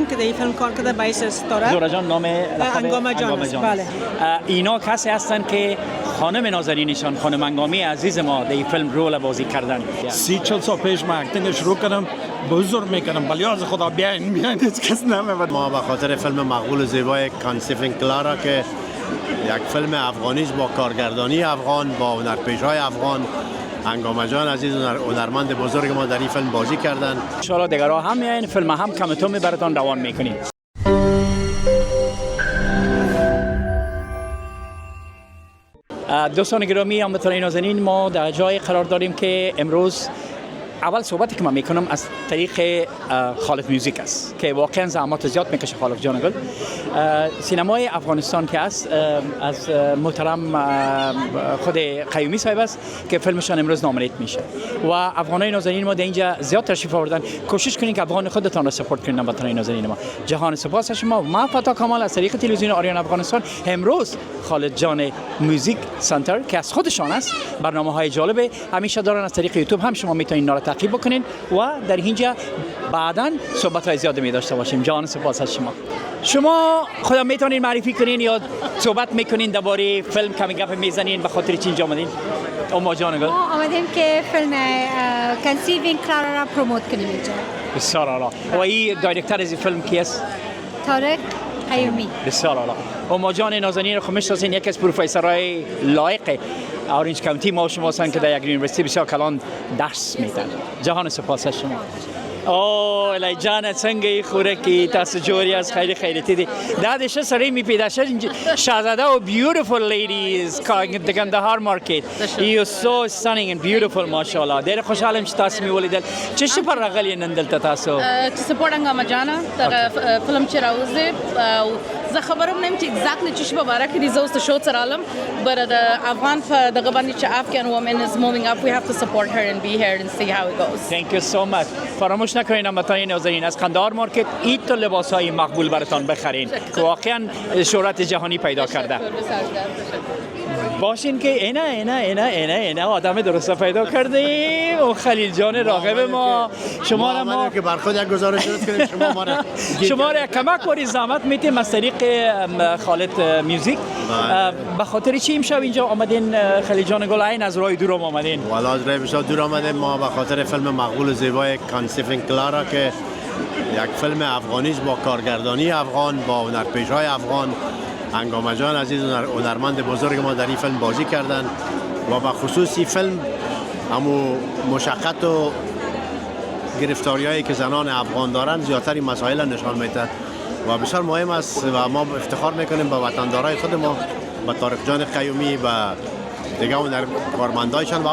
جان که در این فیلم کار کرده باعث ستاره. زهره جان نام هنگامه جان است. بله. اینا کسی هستن که خانم نازنینشان خانم هنگامه عزیز ما در این فیلم رول بازی کردن. 30-40 سال پیش من اکتینگ شروع کردم، بزرگ میکنم ولی از خدا بیاین هیچ کس نمیاد. ما به خاطر فیلم مقبول و زیبای کانسیفینگ کلارا که یک فیلم افغانی است با کارگردانی افغان، با هنرپیشه‌های افغان، هنگامه جان عزیز هنرمند بزرگ ما در این فیلم بازی کردن. ان شاء الله دیگرها هم این فیلم هم کمتون براتون روان میکنیم. دوستان گرامی، هموطنان نازنین، ما در جای قرار داریم که امروز اول صحبتی که من میکنم از طریق خالد موزیک است که واقعا زحمات زیاد میکشه. خالد جان گل سینمای افغانستان که است، از محترم خود قیومی صاحب است که فیلمشان امروز نامینیت میشه و افغانای نازنین ما در اینجا زیاد تشریف آوردن. کوشش کنین که افغان خودتان را سپورت کنین. هموطنان نازنین ما، جهان سپاس از شما. من فتا کمال از طریق تلویزیون آریان افغانستان امروز خالد جان موزیک سنتر که از خودشان است برنامه‌های جالب همیشه دارن از طریق یوتیوب هم شما میتونین تعقیب بکنین و در اینجا بعداً صحبت‌های زیاد می داشته باشیم. جان سپاس از شما. شما خودم میتونین معرفی کنین یا صحبت میکنین درباره فیلم کمی گپ میزنین به خاطر چی اینجا آمدین؟ اما جان گل ما آمدیم که فیلم کنسیوینگ کلارا را پروموت کنیم اینجا. بسیار عالی. و این دایرکتور از این فیلم کیست؟ طارق قیومی. بسیار عالی. اما جان نازنین خو میشناسین، یکی از پروفسورهای لایق اورنج کانتی ما شما هستن که در یک یونیورسیتی بسیار کلان درس میدن. جهان سپاس از شما. اوه الهی جان څنګه خورکی تاسو جوړی از خیرتی دي دا د شه سړی می پیدا شه شاهزاده او بیوټیفل لیډیز د کندهار مارکیټ یو سو سټنینګ اند بیوټیفل ماشاءالله. ډېر خوشاله چې تاسو می ولیدل. چې څه پر راغلی نن دلته تاسو چې سپورټ هنگامه جانا د فلم چې راوځي زه خبرم نیم چې ایگزیکټلی چې په باره کې ریزوس ته شو سره علم but the افغان دغه باندې چې Afghan woman is moving up, we have to support her and be here and see how it goes. Thank you so much. فراموش نکنین هموطنان نازنین از کندهار مارکت این تو لباس‌های مقبول براتون بخرین که واقعا شهرت جهانی پیدا کرده. باشین که اینا آدم درست پیدا کردیم و خلیل جان راغب ما. شما را ما که بر خود یک گزارش درست کنیم. شما را کمک و زحمت میتیم از طریق خالد موزیک. به خاطر چی امشب اینجا آمدین خلیل جان گل؟ این از راه دور آمدین؟ والا از راه بسیار دور آمدیم ما به خاطر فیلم مقبول و زیبای کانسیفینگ کلارا که یک فیلم افغانی است با کارگردانی افغان، با هنرپیشه‌های افغان. هنگامه جان عزیز هنرمند بزرگ ما در این فیلم بازی کردن و به خصوصی فیلم همو مشقت و گرفتاری‌هایی که زنان افغان دارن زیادتر این مسائل نشان میده و بسیار مهم است و ما افتخار میکنیم به وطندارای خود ما، به طارق جان قیومی و دیگه کارمندایشان و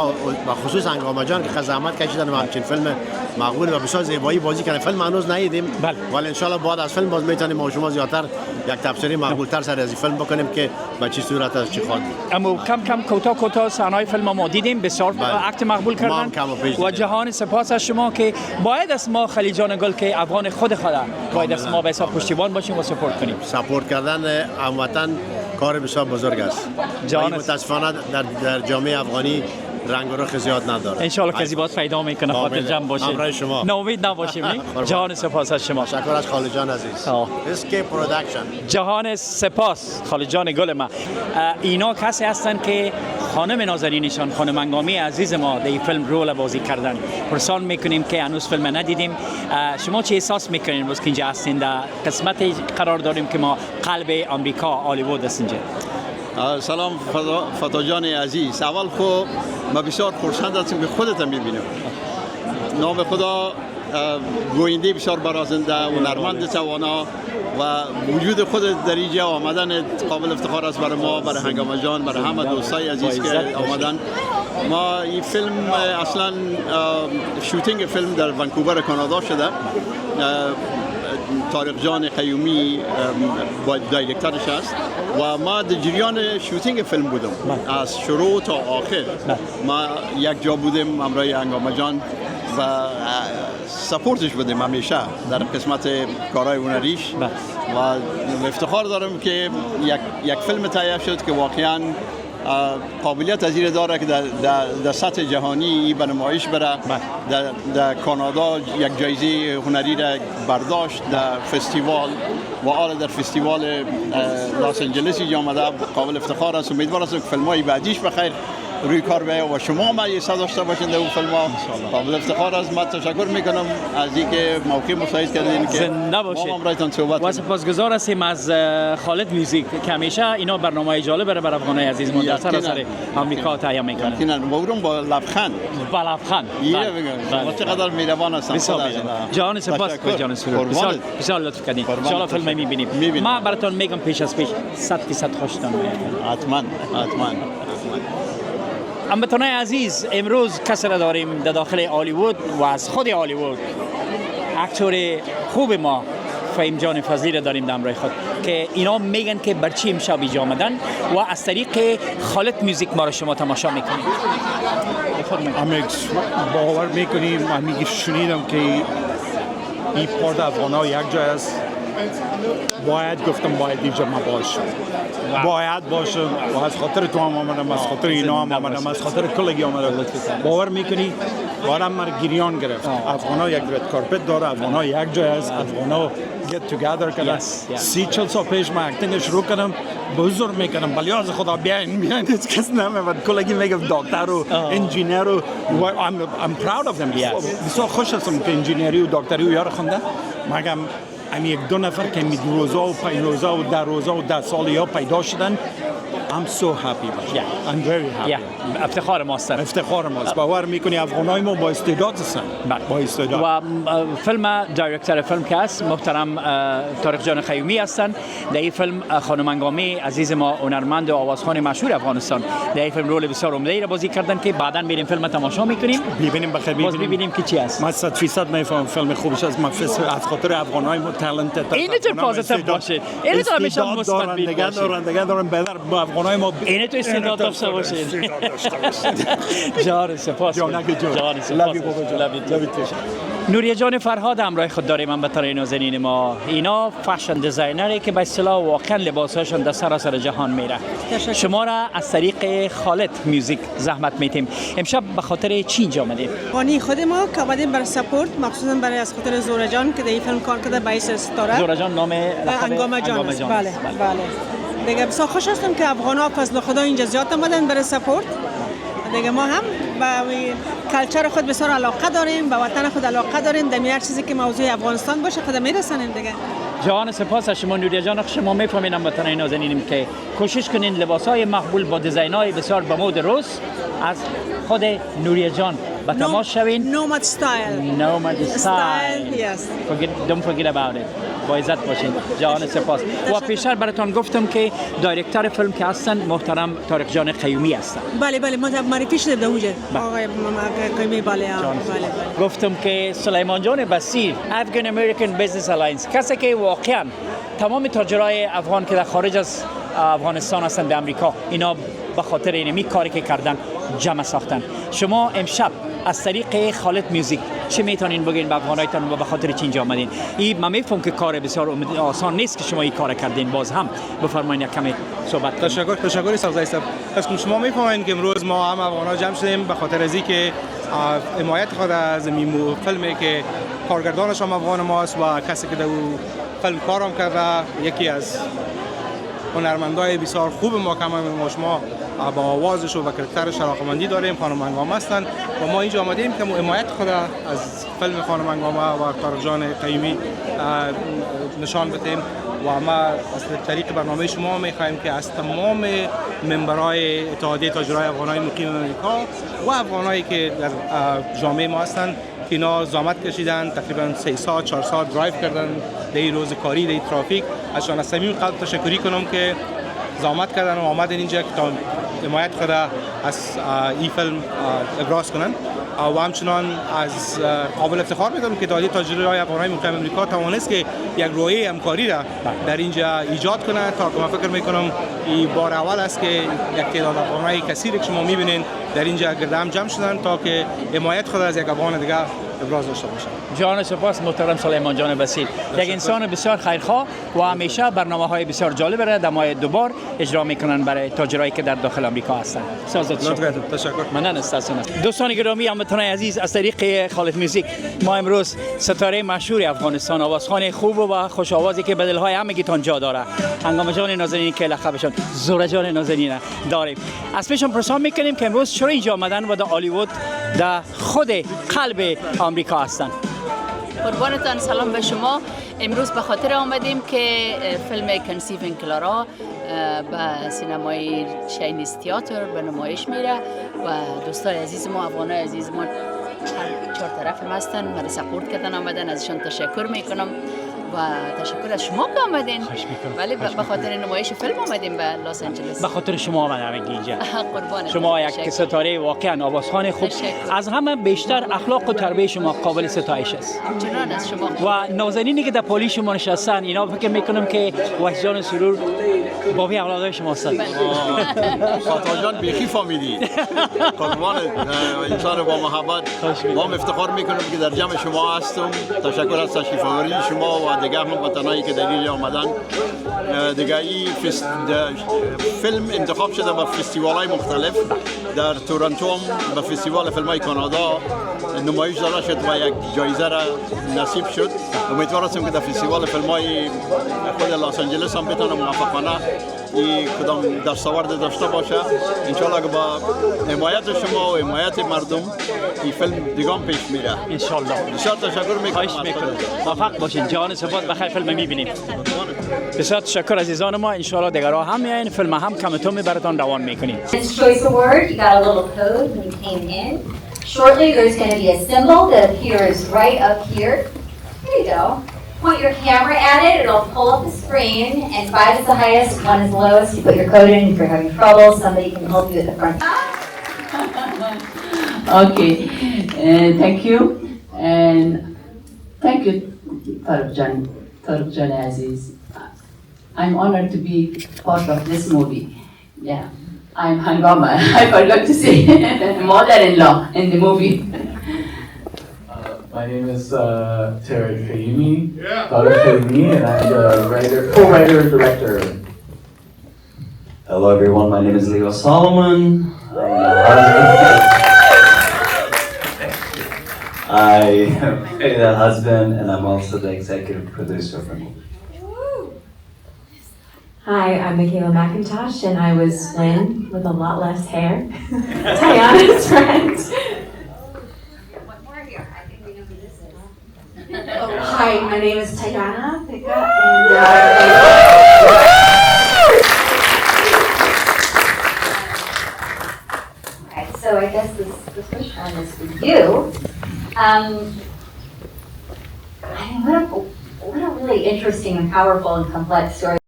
خصوص هنگامه جان که زحمت کشیدن و همچین فیلم مقبول و بسیار زیبایی بازی کردن. فیلم هنوز ندیدیم ولی ان شاء الله بعد از فیلم باز میتونیم ما شما زیاتر یک تفسیری مقبول تر سر از این فیلم بکنیم که به چه صورت است چی خواهد. اما کم کوتاه صحنه‌های فیلم ما دیدیم بسیار اکت مقبول کردن و جهان سپاس از شما که باید از ما خلیل جان گل که افغان خود باید از ما به حساب پشتیبان باشیم و سپورت کنیم. سپورت کردن هموطن کار بسیار بزرگ است. جان متاسفانه در جامعه افغانی رنگ و رخ زیاد نداره. ان شاء الله کسی باز پیدا میکنه خاطر جمع باشه. همراه شما. ناامید نباشیم. جهان سپاس از شما. تشکر از خالد جان عزیز. اسکی پروداکشن. جهان سپاس خالد جان گل ما. اینا کسی هستن که خانم نازنینشان خانم هنگامه عزیز ما در این فیلم رول بازی کردن. پرسان میکنیم که هنوز فیلم ندیدیم. شما چه احساس میکنین روز که اینجا هستین؟ در قسمت قرار داریم که ما قلب آمریکا هالیوود است اینجا. سلام فتا جان عزیز. اول خو ما بسیار خرسند هستیم که خودت میبینیم. نام خدا گوینده بسیار برازنده و هنرمند توانا و وجود خود در اینجا آمدن قابل افتخار است برای ما، برای هنگامه جان، برای همه دوستای عزیز که آمدن. ما این فیلم اصلا شوتینگ فیلم در ونکوور کانادا شده. طارق جان قیومی با دایرکتورش است و ما در جریان شوتینگ فیلم بودم از شروع تا آخر. ما یک جا بودیم همراه هنگامه جان و سپورتش بودیم همیشه در قسمت کارهای هنریش و افتخار دارم که یک فیلم تهیه شد که واقعا قابلیت از این داره که در سطح جهانی به نمایش بره. در کانادا یک جایزه هنری را برداشت در فستیوال و حالا در فستیوال لاس آنجلس آمده. قابل افتخار است. امیدوار است که فیلم‌های بعدیش بخیر روی کار بیاید و شما ما حصه داشته باشین در اون فیلم‌ها. قابل افتخار است. من تشکر میکنم از اینکه موقع مساعد کردین که زنده باشید. ما هم برایتان صحبت کنیم. و سپاسگزار هستیم از خالد موزیک که همیشه اینا برنامه جالب برای افغانای عزیز ما در سراسر آمریکا تهیه میکنه. یقینا و با لبخند. با لبخند. شما چقدر مهربان هستید. جان سپاس جان سرور. بسیار لطف کردین. ان شاء الله فیلم میبینیم. ما براتون میگم پیش از پیش 100% خوشتون میاد. حتما. هموطنان عزیز، امروز کسی را داریم در داخل هالیوود و از خود هالیوود اکتور خوب ما فهیم جان فضلی را داریم در همراه خود که اینا میگن که برچی امشب اینجا آمدن و از طریق خالد موزیک ما را شما تماشا میکنید. باور میکنیم من شنیدم که این پارت افغان‌ها یک جای است. باید گفتم باید اینجا ما باشم. باید باشم و از خاطر تو هم آمدم، از خاطر اینا هم آمدم، از خاطر کلگی آمدم. باور میکنی بارم من گریان گرفت. افغان‌ها یک رد کارپت داره، افغان‌ها یک جای است، افغان‌ها get together کردن. 30-40 سال پیش من اکتینگ شروع کردم، بزرگ میکنم ولی از خدا بیاین هیچ کس نمیاد. کلگی میگه دکتر و انجینیر و I'm proud of them. بسیار خوش هستم که انجینیری و دکتری و یار خونده. مگم یک دو نفر که می دو روزا و 5 روزا و 10 روزا و 10 سالی ها پیدا شدن. I'm so happy. I'm very happy. افتخار ماست. افتخار ماست. باور میکنی افغانای ما با استعداد هستن. با استعداد. و فیلم دایرکتور فیلم که است محترم طارق جان خیومی هستند. در این فیلم خانم هنگامه عزیز ما هنرمند و آوازخوان مشهور افغانستان در این فیلم رول بسیار عمده ای را بازی کردن که بعداً میریم فیلم تماشا میکنیم. ببینیم بخیر ببینیم که چی است. من 100% میفهمم فیلم خوبش از از خاطر افغانای ما تالنت. این تو پوزیتیو باشه. این تو همیشه مثبت بید باشه. دارن بدر با افغانای ما این تو استعداد داشته باشید. جان سپاس. جان سپاس. نوریه جان فرهاد همراه خود داریم هموطنان نازنین ما. اینا فشن دیزاینری که به اصطلاح واقعا لباساشون در سراسر جهان میره. شما را از طریق خالد موزیک زحمت میتیم. امشب به خاطر چی اینجا آمدیم؟ وانی خود ما که آمدیم برای سپورت، مخصوصا برای از خاطر زورا جان که در این فیلم کار کرده باعث ستاره. زورا جان نام هنگامه جان. بله. دیگه بسیار خوش هستم که افغان‌ها فضل خدا اینجا زیاد آمدن برای سپورت. دیگه ما هم به کلچر خود بسیار علاقه داریم، به وطن خود علاقه داریم. در هر چیزی که موضوع افغانستان باشه خود میرسانیم دیگه. جان سپاس از شما نوریه جان. شما میفهمین هموطنان نازنینم که کوشش کنین لباس‌های مقبول با دیزاین‌های بسیار به مد روز از خود نوریه جان به تماش شوین. نوماد استایل. Yes. Don't forget about it. با عزت باشین. جان سپاس. و پیشتر براتون گفتم که دایرکتور فیلم که هستن محترم طارق جان خیومی هستن. بله ما معرفی شده به اوجه. آقای خیومی بله. گفتم که سلیمان جان بصیر Afghan American Business Alliance کسی که واقعا تمام تاجرای افغان که در خارج از افغانستان هستن به امریکا اینا به خاطر اینمی کاری که کردن جمع ساختن. شما امشب از طریق خالد موزیک چه میتونین بگین به افغانایتان و به خاطر چی اینجا آمدین؟ این من میفهم که کار بسیار آسان نیست که شما این کار کردین. باز هم بفرمایید یک کمی صحبت کنید. تشکر سرزای صاحب. پس شما میفهمین که امروز ما هم افغانا جمع شدیم به خاطر از اینکه حمایت خود از میمو فیلمی که کارگردانش هم افغان ماست و کسی که در فیلم کارم کرده یکی از هنرمندای بسیار خوب ما که ما شما با آوازش و کرکترش علاقه‌مندی داریم. خانم هنگامه هستند و ما اینجا آمدیم که حمایت خود از فیلم خانم هنگامه و طارق جان قیومی نشان بدیم و ما از طریق برنامه شما می‌خواهیم که از تمام ممبرای اتحادیه تاجرای افغانای مقیم امریکا و افغانایی که در جامعه ما هستند که اینا زحمت کشیدن تقریبا 3 ساعت 4 ساعت درایو کردن در این روز کاری در این ترافیک ازشان از صمیم قلب تشکری کنم که زحمت کردن و آمدن اینجا که تا حمایت خود از این فیلم ابراز کنن و همچنان از قابل افتخار می‌دونم که اتحادیه تاجرای افغانای مقیم امریکا توانست که یک رویه همکاری را در اینجا ایجاد کنه. تا که من فکر می‌کنم این بار اول است که یک تعداد افغانای کثیری که شما می‌بینید در اینجا گرد هم جمع شدن تا که حمایت خود از یک افغان دیگه ابراز داشته باشم. جان سپاس محترم سلیمان جان بسیل، یک انسان بسیار خیرخواه و همیشه برنامه‌های بسیار جالب را در ماه دوبار اجرا میکنن برای تاجرایی که در داخل آمریکا هستند. تشکر. ممنون از دوستان گرامی، هموطنان عزیز، از طریق خالد موزیک ما امروز ستاره مشهور افغانستان، آوازخوان خوب و خوش آوازی که به دل‌های همگیتان جا داره، هنگامه جان نازنین که لقبشان زوره جان نازنین داریم. از پیشم پرسان میکنیم که امروز چرا اینجا آمدن و در هالیوود در خود قلب آمریکا هستند. قربانتان، سلام به شما. امروز به خاطر آمدیم که فیلم کنسیوینگ کلارا به سینمای چینیز تئاتر به نمایش میره و دوستای عزیز ما، افغانای عزیز ما چهار طرف هستن، ما سپورت کردن آمدن، ازشان تشکر میکنم و تشکر از شما که آمدین. ولی به خاطر نمایش فیلم آمدیم به لس آنجلس. به خاطر شما آمدیم اینجا. قربان شما یک ستاره واقعا آوازخوان خوب، از همه بیشتر اخلاق و تربیت شما قابل ستایش است. چنان از شما. و نازنینی که در پالی شما نشستن، اینا فکر میکنم که وحشیان سرور بابی اولادای شما هستند. فاطمه جان بیخی فهمیدی. قربان انسان با محبت. ما افتخار میکنم که در جمع شما هستم. تشکر از تشریف آوری شما و دیگه هم وطنایی که در اینجا آمدن. دیگه این فیلم انتخاب شده به فستیوال‌های مختلف. در تورنتو هم به فستیوال فیلم‌های کانادا نمایش داده شد و یک جایزه را نصیب شد. امیدوار هستم که در فستیوال فیلم‌های خود لس آنجلس هم بتونه موفقانه این کدام دستاورد داشته باشه. انشالله که با حمایت شما و حمایت مردم این فیلم دیگه هم پیش میره. انشالله. بسیار تشکر میکنم. موفق باشین. جان سپاس. بخیر فیلم میبینیم. بسیار تشکر عزیزان ما. انشالله دیگه راه هم میایین، فیلم هم کمتون براتون روان میکنیم. This choice award, you got a little code when you came in. Shortly there's going to be a symbol that appears right up here. There you go. Point your camera at it, it'll pull up the screen, and 5 is the highest, 1 is the lowest. You put your code in. If you're having trouble, somebody can help you at the front. Okay, thank you, and thank you, Faruk Jan Aziz. I'm honored to be part of this movie. Yeah, I'm Hangama. I forgot to say mother-in-law in the movie. My name is Tarek Fahimi, Tarek Fahimi, and I'm the co-writer, director. Hello everyone, my name is Leo Solomon. I am the husband, and I'm also the executive producer for the movie. Hi, I'm Michaela McIntosh, and I was Lynn with a lot less hair. Tayana's friend. Hi, my name is Tayana Pika, and Okay, so I guess this first one is for you. What a really interesting and powerful and complex story.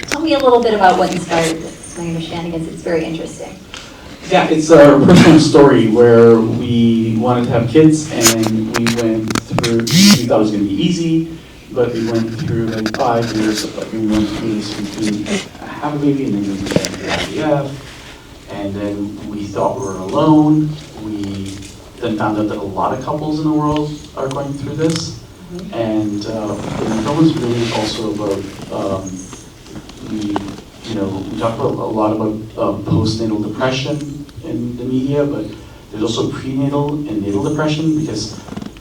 Tell me a little bit about what inspired this. My understanding is it's very interesting. Yeah, it's a personal story where we wanted to have kids, and we went through, we thought it was going to be easy, but we went through like 5 years of like, we went through this, we have a baby, and then we had the IVF, and then we thought we were alone. We then found out that a lot of couples in the world are going through this, and the film is really also about, we talk about a lot about postnatal depression in the media, but there's also prenatal and natal depression, because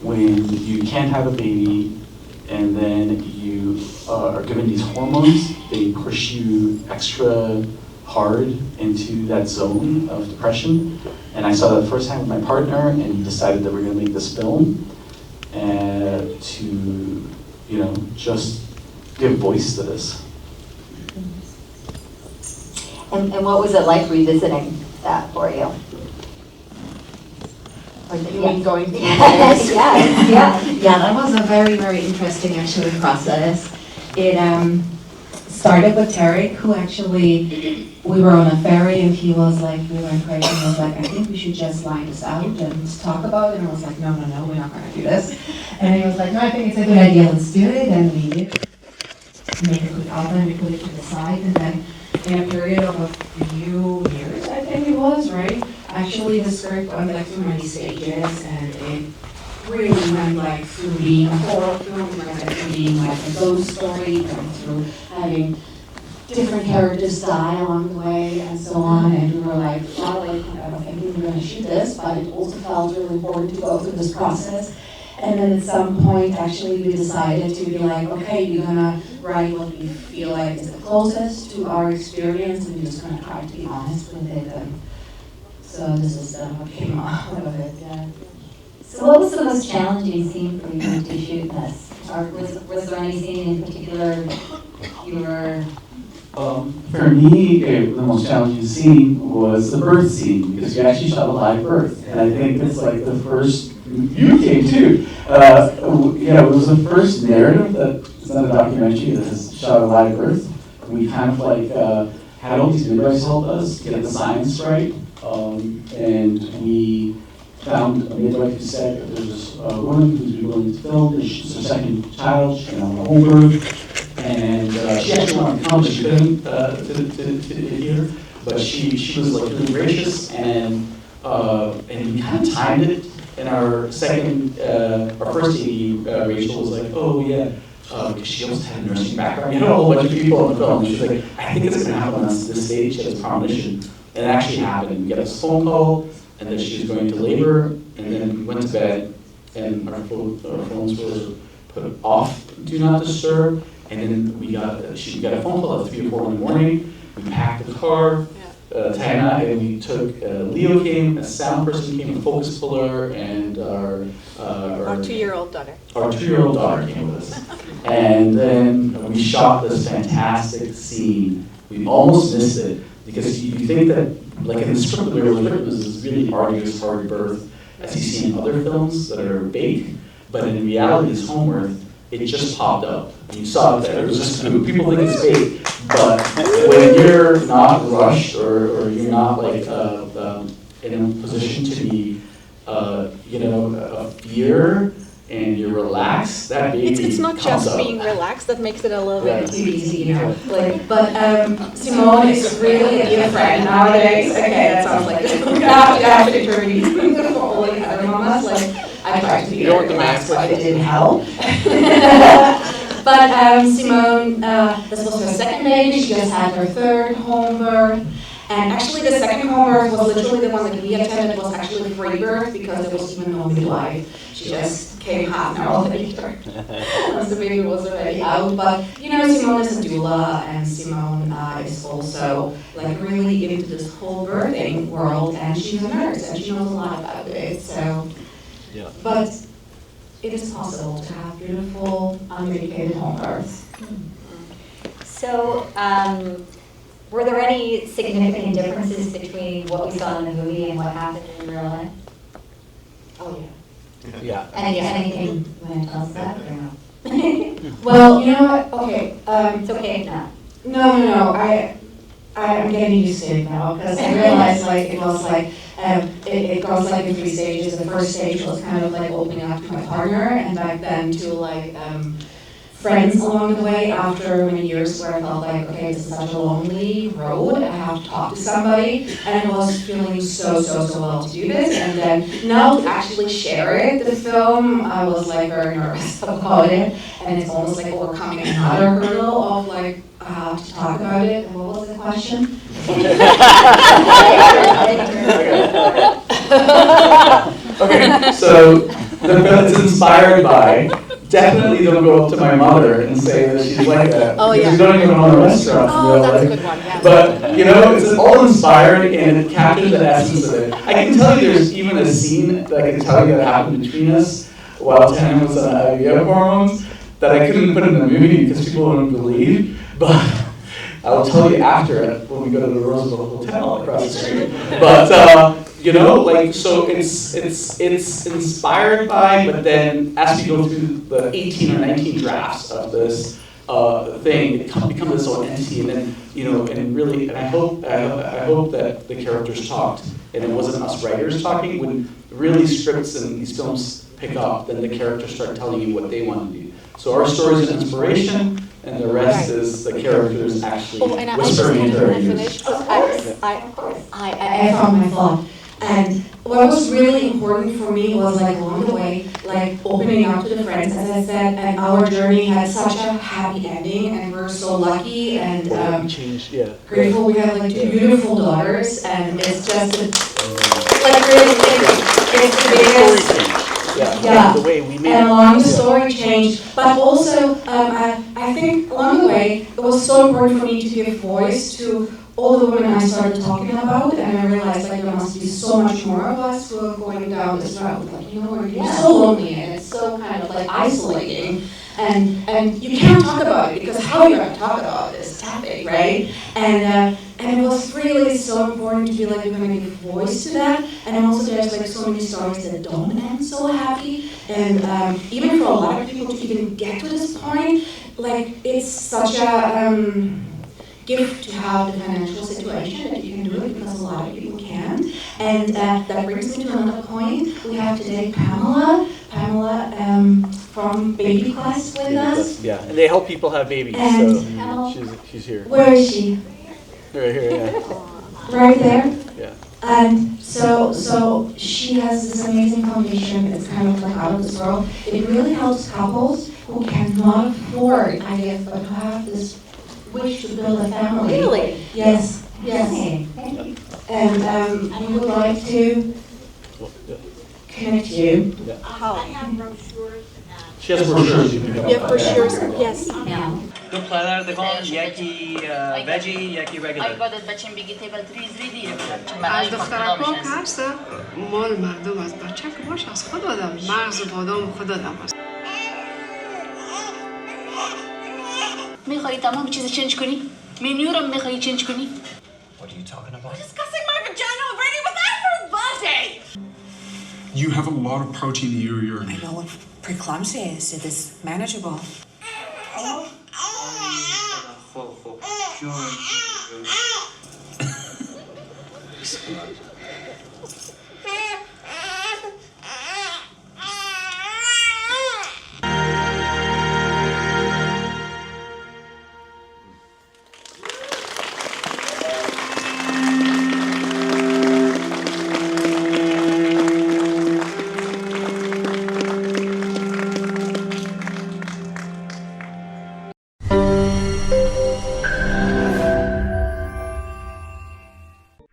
when you can't have a baby and then you are given these hormones, they push you extra hard into that zone of depression. And I saw that the first time with my partner, and we decided that we're going to make this film to, just give voice to this. And what was it like revisiting that for you? you mean going through Yes, yeah. Yeah, that was a very, very interesting actually process. It started with Tarek, who actually, we were on a ferry and he was like, we were crazy, and I was like, I think we should just line this out and talk about it. And I was like, no, we're not gonna do this. And he was like, no, I think it's a good idea, let's do it. And we did make a good album, we put it to the side, and then in a period of a few years, I think it was, right? Actually, the script went like through many stages, and it really went like through being a horror film, we went through being like a ghost story, we went through having different characters die along the way and so on, and we were like, not like, I don't think we were going to shoot this, but it also felt really important to go through this process. And then at some point, actually, we decided to be like, okay, we're gonna write what we feel like is the closest to our experience, and we're just gonna try to be honest with it. And so this is what came out of it, yeah. So what was the most challenging scene for you to shoot this? Or was there any scene in particular you were... For me, the most challenging scene was the birth scene, because you actually shot a live birth. And I think it's like the first, you came too. Yeah, it was the first narrative that is not a documentary that has shot a live birth. We kind of like had all these midwives help us get the science right. And we found a midwife who said that there was a woman who's been willing to film. She's her second child, she's on a home birth. And she actually wanted to come, but she couldn't to hear. But she was like really gracious, and we kind of timed it. In our second, our first AD, Rachel was like, oh yeah, because she also had a nursing background. You know, a whole bunch of people in the film. She's like, I think it's going to happen on this stage. She has premonition. And it actually happened. We got this phone call, and then she was going to labor, and then we went to bed, and our phones were put off, do not disturb. And then we got a phone call at 3 or 4 in the morning. We packed the car, Tana, and we took, Leo came, a sound person came, a focus puller, and our 2-year-old daughter. Our 2-year-old daughter came with us. And then we shot this fantastic scene. We almost missed it, because you think that, like in the script, there was this really arduous, hard birth, as you see in other films that are fake, but in reality, this home birth, it just popped up. You saw it there. It was just, people think it's fake, but when you're not rushed or you're not like in a position to be, a fear and you're relaxed, that baby It's not just up. being relaxed that makes it a little bit too easy, you know. Like, but Simone is really a different nowadays. Okay, that sounds like after interviewing all the other mamas, like I tried to be very relaxed, but it didn't help. But Simone, this was her second baby. She just had her third home birth. And actually the second home birth was literally the one that we attended was actually free birth because there was even no midwife. She just came half an hour later once the baby was already out. But you know, Simone is a doula, and Simone is also like really into this whole birthing world, and she's a nurse and she knows a lot about it. So, yeah. But it is possible to have beautiful, unmedicated home births. So, were there any significant differences between what we saw in the movie and what happened in real life? Oh yeah. Yeah. Anything you want to tell us that or no? Well, you know what? Okay. It's okay if not. No. I'm getting used to it now because I realized like it was like it goes like in 3 stages. The first stage was kind of like opening up to my partner, and back then to like friends along the way after many years where I felt like, okay, this is such a lonely road, I have to talk to somebody, and I was feeling so well to do this, and then now to actually share it, the film, I was like very nervous about it, and it's almost like overcoming another hurdle of like, I have to talk about it. What was the question? Okay, so the film is inspired by. Definitely don't go up to my mother and say that she's like that. Oh, because yeah. you don't even own a restaurant. Oh, that's a good one, yeah. But, you know, it's all inspired and it captures the essence of it. I can tell you there's even a scene that I can tell you that happened between us while Tana was on IVF hormones that I couldn't put in the movie because people wouldn't believe. But I'll tell you after when we go to the Roosevelt Hotel across the street. But, you know, like, so it's inspired by, but then as we go through the 18 or 19 drafts of this thing, it becomes this whole entity, and then, you know, and really, and I hope that the characters talked, and it wasn't us writers talking. When really scripts and these films pick up, then the characters start telling you what they want to do. So our story is an inspiration, and the rest is the characters actually whispering into our ears. I found my thought. And what was really important for me was like along the way, like opening up to the friends, as I said, and our journey had such a happy ending, and we're so lucky and grateful. We have like 2 beautiful daughters, and it's just like really, it's the biggest. Yeah, the way we made and along the story changed, but also I think along the way it was so important for me to give voice to all the women I started talking about, and I realized like there must be so much more of us who are going down this route. Like, you know, we're so lonely and it's so kind of like isolating, and you can't talk about it because how are you going to talk about this topic, right? And it was really so important to be like, we're going to give voice to that. And also there's like so many stories that don't end so happy. And even for a lot of people to even get to this point, like it's such a gift to have the financial situation that you can do it because a lot of people can't. And that brings me to another point. We have today Pamela from Baby Quest with us. Yeah, and they help people have babies, and so she's here. Where is she? Right here, yeah. Right there? Yeah. And so she has this amazing foundation. It's kind of like out of this world. It really helps couples who cannot afford IVF but who have this wish to build a family. Really? Yes. Yes. And we would like to connect you. How? She has brochures. You have brochures? Yes. دو پدردگان یکی وجی یکی رگولار باید بچه‌م بگی تیبل 3 دیره از دخترکان که هست مال مردم از بچه که باش از خود آدم مغز و بادام خود آدم است. میخوایی تمام چیز چنج کنی؟ منیو رو میخوایی چنج کنی؟ What are you talking about? Discussing my vagina already with Afro's birthday! You have a lot of protein in your urine. I know what preeclampsia is. It is manageable.